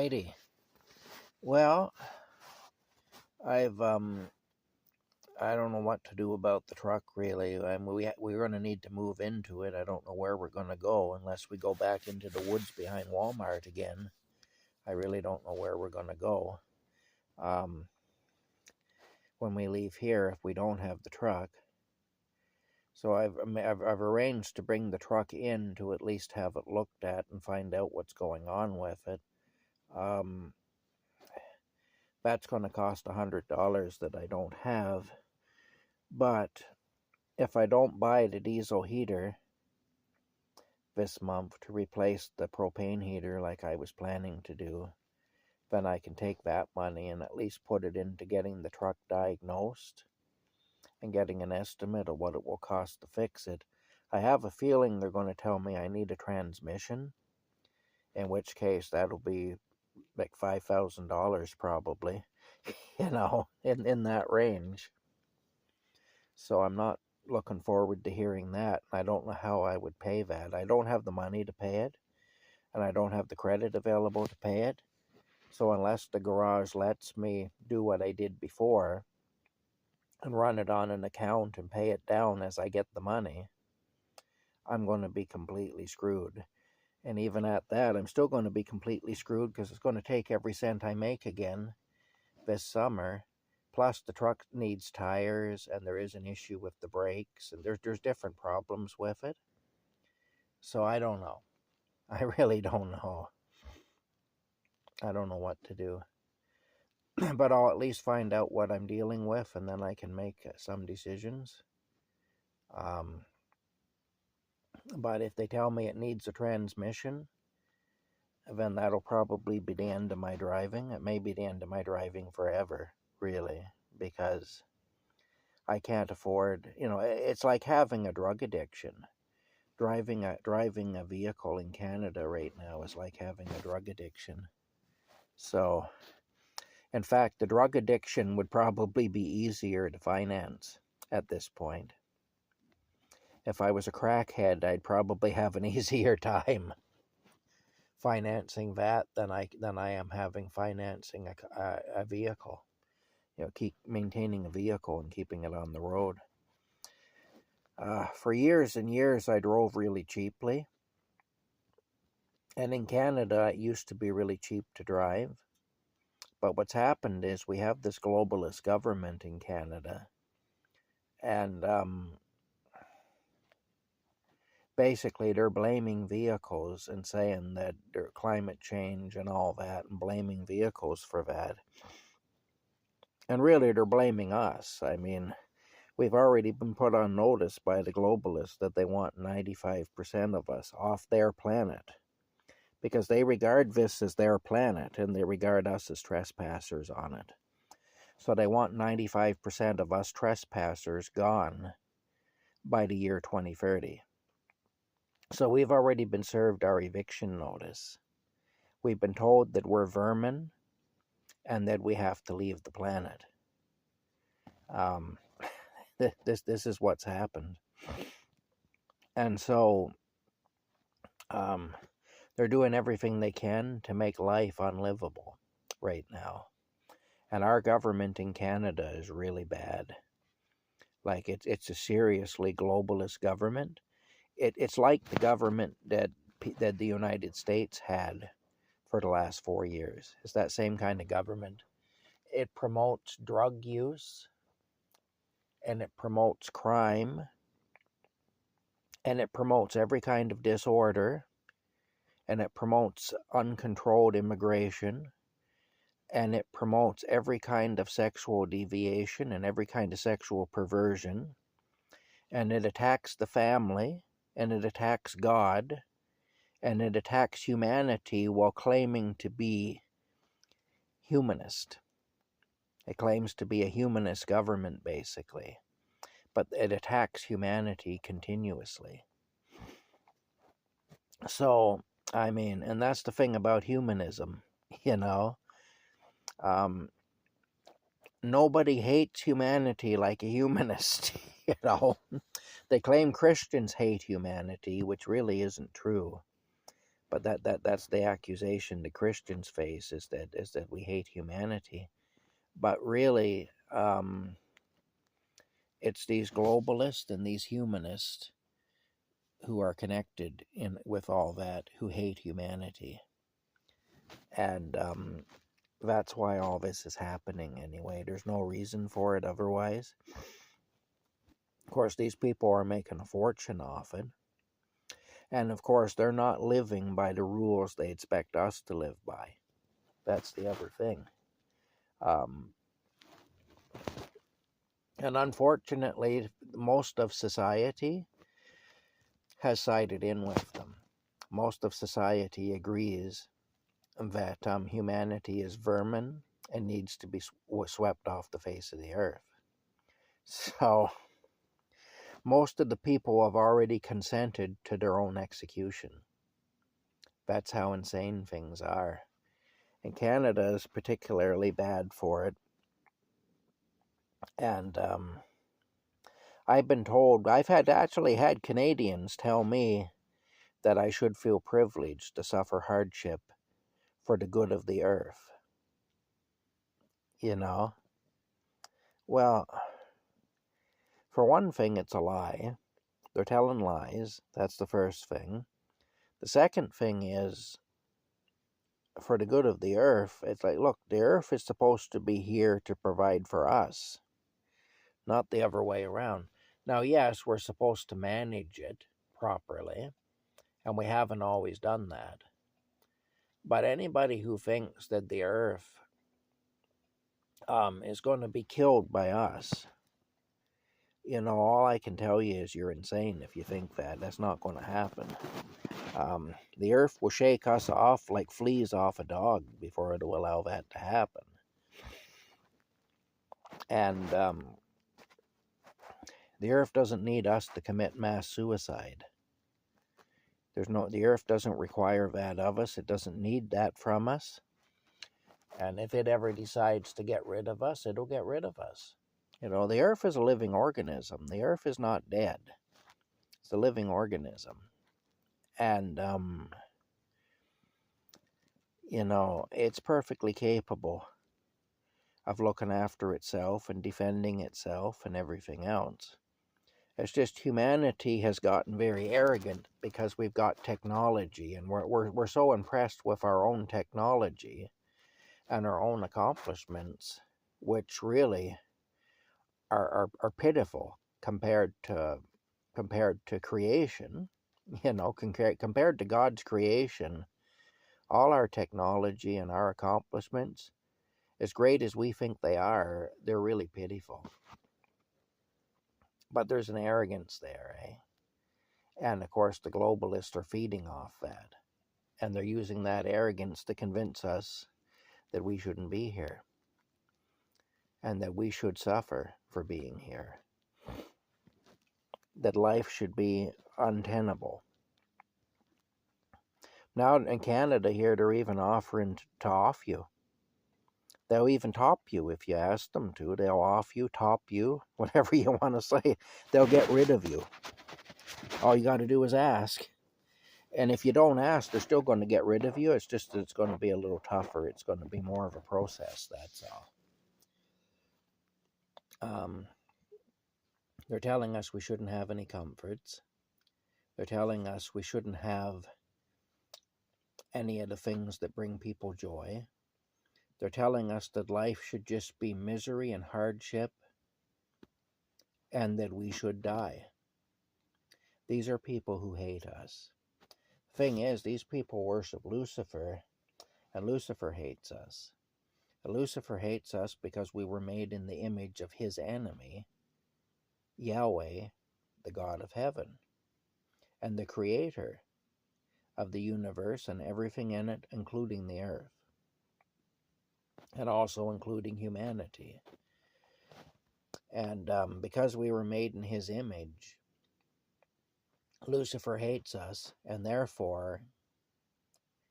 Alrighty. Well, I've I don't know what to do about the truck really. We're going to need to move into it. I don't know where we're going to go unless we go back into the woods behind Walmart again. I really don't know where we're going to go. When we leave here, if we don't have the truck. So I've arranged to bring the truck in to at least have it looked at and find out what's going on with it. That's going to cost $100 that I don't have. But if I don't buy the diesel heater this month to replace the propane heater like I was planning to do, then I can take that money and at least put it into getting the truck diagnosed and getting an estimate of what it will cost to fix it. I have a feeling they're going to tell me I need a transmission, in which case that'll be like $5,000 probably, in that range. So I'm not looking forward to hearing that. I don't know how I would pay that. I don't have the money to pay it, and I don't have the credit available to pay it. So unless the garage lets me do what I did before and run it on an account and pay it down as I get the money, I'm going to be completely screwed. And even at that, I'm still going to be completely screwed because it's going to take every cent I make again this summer. Plus, the truck needs tires, and there is an issue with the brakes, and there's different problems with it. So I don't know. I really don't know. I don't know what to do. But I'll at least find out what I'm dealing with, and then I can make some decisions. But if they tell me it needs a transmission, then that'll probably be the end of my driving. It may be the end of my driving forever, really, because I can't afford, it's like having a drug addiction. Driving a vehicle in Canada right now is like having a drug addiction. So, in fact, the drug addiction would probably be easier to finance at this point. If I was a crackhead, I'd probably have an easier time financing that than I am having financing a vehicle. Keep maintaining a vehicle and keeping it on the road. For years and years, I drove really cheaply. And in Canada, it used to be really cheap to drive. But what's happened is we have this globalist government in Canada. And basically, they're blaming vehicles and saying that there's climate change and all that, and blaming vehicles for that. And really, they're blaming us. I mean, we've already been put on notice by the globalists that they want 95% of us off their planet, because they regard this as their planet and they regard us as trespassers on it. So they want 95% of us trespassers gone by the year 2030. So we've already been served our eviction notice. We've been told that we're vermin and that we have to leave the planet. This is what's happened. And so they're doing everything they can to make life unlivable right now. And our government in Canada is really bad. Like, it's a seriously globalist government. It's like the government that the United States had for the last 4 years. It's that same kind of government. It promotes drug use, and it promotes crime, and it promotes every kind of disorder, and it promotes uncontrolled immigration, and it promotes every kind of sexual deviation and every kind of sexual perversion, and it attacks the family, and it attacks God, and it attacks humanity while claiming to be humanist. It claims to be a humanist government, basically, but it attacks humanity continuously. So, I mean, and that's the thing about humanism, nobody hates humanity like a humanist, They claim Christians hate humanity, which really isn't true. But that's the accusation the Christians face, is that we hate humanity. But really, it's these globalists and these humanists who are connected with all that, who hate humanity. And that's why all this is happening anyway. There's no reason for it otherwise. Of course, these people are making a fortune off it. And of course, they're not living by the rules they expect us to live by. That's the other thing. And unfortunately, most of society has sided in with them. Most of society agrees that humanity is vermin and needs to be swept off the face of the earth. So most of the people have already consented to their own execution. That's how insane things are. And Canada is particularly bad for it. And I've been told, I've actually had Canadians tell me that I should feel privileged to suffer hardship for the good of the earth. You know? Well, for one thing, it's a lie. They're telling lies. That's the first thing. The second thing is, for the good of the earth, it's like, look, the earth is supposed to be here to provide for us, not the other way around. Now, yes, we're supposed to manage it properly, and we haven't always done that. But anybody who thinks that the earth is going to be killed by us, all I can tell you is you're insane if you think that. That's not going to happen. The earth will shake us off like fleas off a dog before it will allow that to happen. And the earth doesn't need us to commit mass suicide. The earth doesn't require that of us. It doesn't need that from us. And if it ever decides to get rid of us, it'll get rid of us. The earth is a living organism. The earth is not dead. It's a living organism. And, it's perfectly capable of looking after itself and defending itself and everything else. It's just humanity has gotten very arrogant because we've got technology, and we're so impressed with our own technology and our own accomplishments, which really are pitiful compared to creation. Compared to God's creation, all our technology and our accomplishments, as great as we think they are, they're really pitiful. But there's an arrogance there, eh? And of course, the globalists are feeding off that. And they're using that arrogance to convince us that we shouldn't be here. And that we should suffer for being here. That life should be untenable. Now in Canada here, they're even offering to off you. They'll even top you if you ask them to. They'll off you, top you, whatever you want to say. They'll get rid of you. All you got to do is ask. And if you don't ask, they're still going to get rid of you. It's just that it's going to be a little tougher. It's going to be more of a process, that's all. They're telling us we shouldn't have any comforts. They're telling us we shouldn't have any of the things that bring people joy. They're telling us that life should just be misery and hardship, and that we should die. These are people who hate us. Thing is, these people worship Lucifer, and Lucifer hates us. And Lucifer hates us because we were made in the image of his enemy, Yahweh, the God of heaven, and the creator of the universe and everything in it, including the earth, and also including humanity. And because we were made in his image, Lucifer hates us, and therefore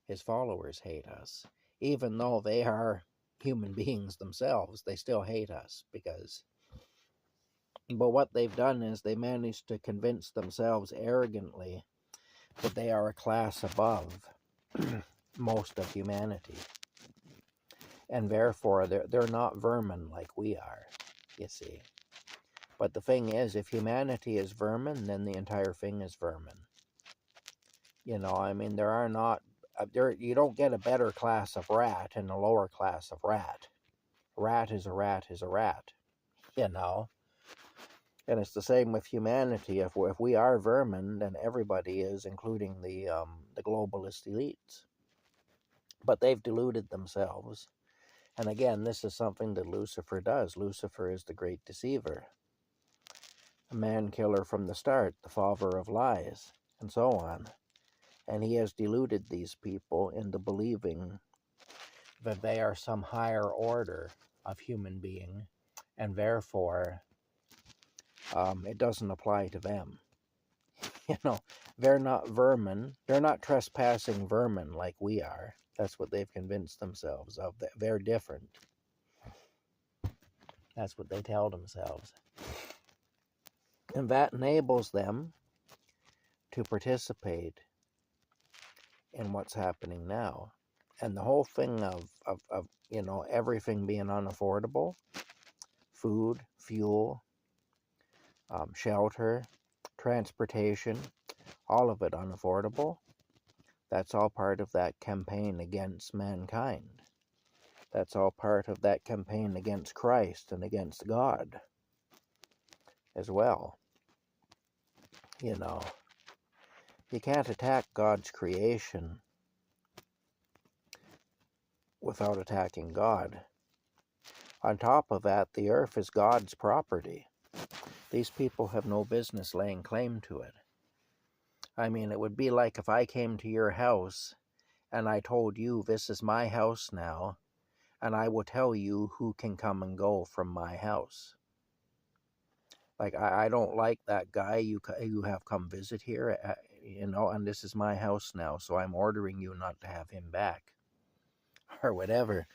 his followers hate us. Even though they are human beings themselves, they still hate us but what they've done is they managed to convince themselves arrogantly that they are a class above most of humanity. And therefore, they're not vermin like we are, you see. But the thing is, if humanity is vermin, then the entire thing is vermin. You know, I mean, there are not, you don't get a better class of rat and a lower class of rat. Rat is a rat is a rat, you know. And it's the same with humanity. If we are vermin, then everybody is, including the globalist elites. But they've deluded themselves. And again, this is something that Lucifer does. Lucifer is the great deceiver, a man killer from the start, the father of lies, and so on. And he has deluded these people into believing that they are some higher order of human being, and therefore it doesn't apply to them. You know, they're not vermin. They're not trespassing vermin like we are. That's what they've convinced themselves of. They're different. That's what they tell themselves. And that enables them to participate in what's happening now. And the whole thing of you know, everything being unaffordable, food, fuel, shelter, transportation, all of it unaffordable, that's all part of that campaign against mankind. That's all part of that campaign against Christ and against God as well. You know, you can't attack God's creation without attacking God. On top of that, the earth is God's property. These people have no business laying claim to it. I mean, it would be like if I came to your house and I told you, this is my house now, and I will tell you who can come and go from my house. Like, I don't like that guy you have come visit here, you know, and this is my house now, so I'm ordering you not to have him back, or whatever.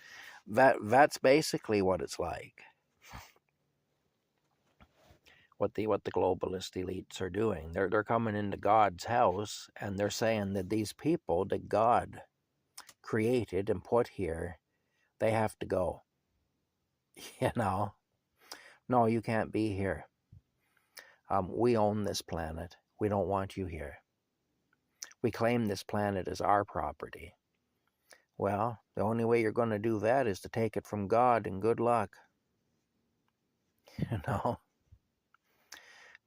That's basically what it's like. What the globalist elites are doing. They're coming into God's house, and they're saying that these people that God created and put here, they have to go. You know, no, you can't be here. We own this planet. We don't want you here. We claim this planet as our property. Well, the only way you're going to do that is to take it from God, and good luck. You know,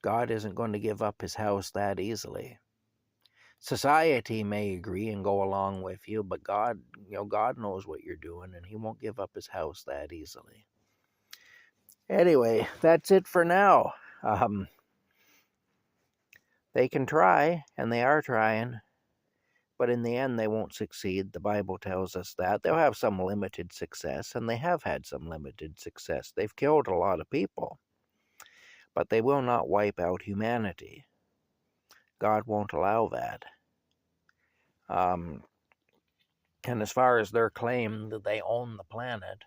God isn't going to give up his house that easily. Society may agree and go along with you, but God, you know, God knows what you're doing, and he won't give up his house that easily. Anyway, that's it for now. They can try, and they are trying, but in the end they won't succeed. The Bible tells us that. They'll have some limited success, and they have had some limited success. They've killed a lot of people, but they will not wipe out humanity. God won't allow that. And as far as their claim that they own the planet,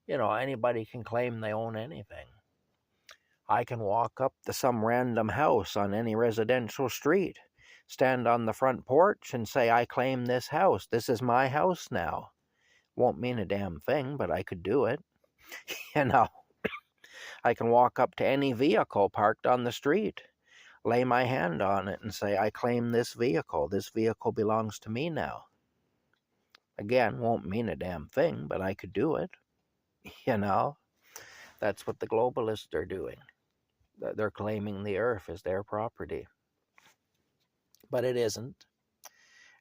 you know, anybody can claim they own anything. I can walk up to some random house on any residential street, stand on the front porch and say, I claim this house. This is my house now. Won't mean a damn thing, but I could do it. You know, I can walk up to any vehicle parked on the street, lay my hand on it and say, I claim this vehicle. This vehicle belongs to me now. Again, won't mean a damn thing, but I could do it. You know, that's what the globalists are doing. They're claiming the earth as their property. But it isn't.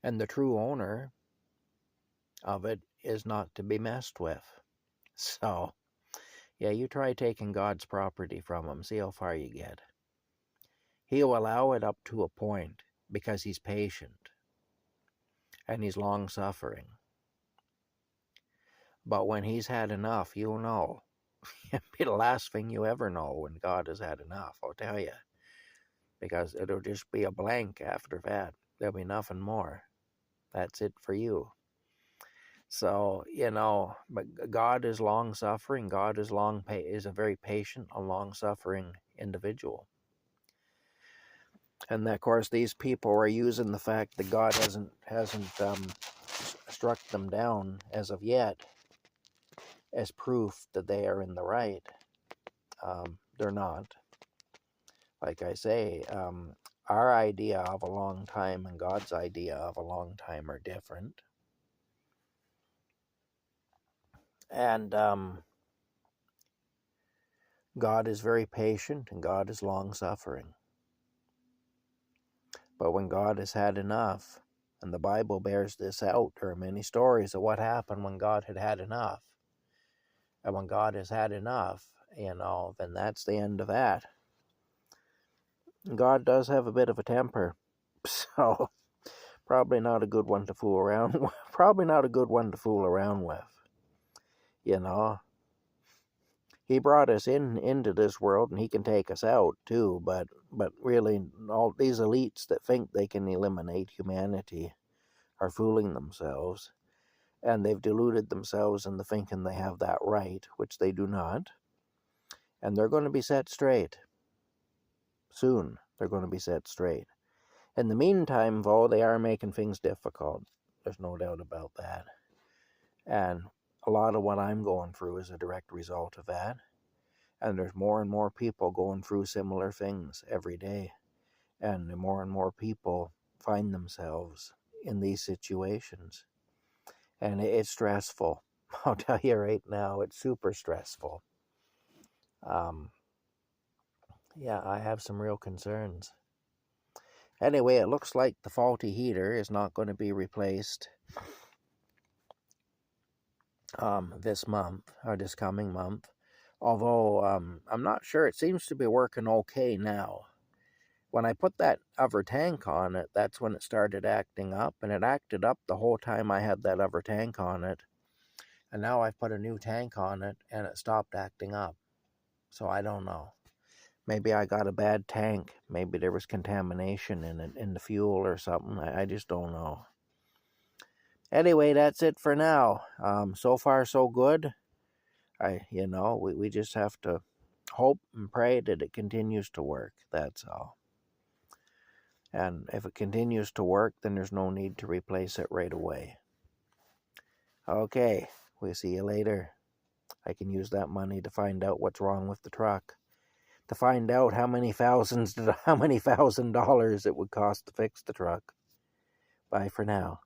And the true owner of it is not to be messed with. So, yeah, you try taking God's property from him. See how far you get. He'll allow it up to a point because he's patient and he's long-suffering. But when he's had enough, you'll know. It'll be the last thing you ever know when God has had enough, I'll tell you. Because it'll just be a blank after that. There'll be nothing more. That's it for you. So, you know, but God is long-suffering. God is a very patient and long-suffering individual. And of course, these people are using the fact that God hasn't struck them down as of yet as proof that they are in the right. They're not. Like I say, our idea of a long time and God's idea of a long time are different. And God is very patient and God is long-suffering. But when God has had enough, and the Bible bears this out, there are many stories of what happened when God had had enough. And when God has had enough, then that's the end of that. God does have a bit of a temper, so probably not a good one to fool around with. Probably not a good one to fool around with. He brought us into this world, and he can take us out too. But really, all these elites that think they can eliminate humanity are fooling themselves, and they've deluded themselves into thinking they have that right, which they do not. And they're going to be set straight soon. They're going to be set straight. In the meantime, though, they are making things difficult. There's no doubt about that. And a lot of what I'm going through is a direct result of that. And there's more and more people going through similar things every day. And more people find themselves in these situations. And it's stressful. I'll tell you right now, it's super stressful. Yeah, I have some real concerns. Anyway, it looks like the faulty heater is not going to be replaced this month, or this coming month. Although, I'm not sure. It seems to be working okay now. When I put that other tank on it, that's when it started acting up. And it acted up the whole time I had that other tank on it. And now I've put a new tank on it, and it stopped acting up. So I don't know. Maybe I got a bad tank. Maybe there was contamination in it, in the fuel or something. I just don't know. Anyway, that's it for now. So far, so good. We just have to hope and pray that it continues to work. That's all. And if it continues to work, then there's no need to replace it right away. Okay, we'll see you later. I can use that money to find out what's wrong with the truck. To find out how many $1,000s it would cost to fix the truck. Bye for now.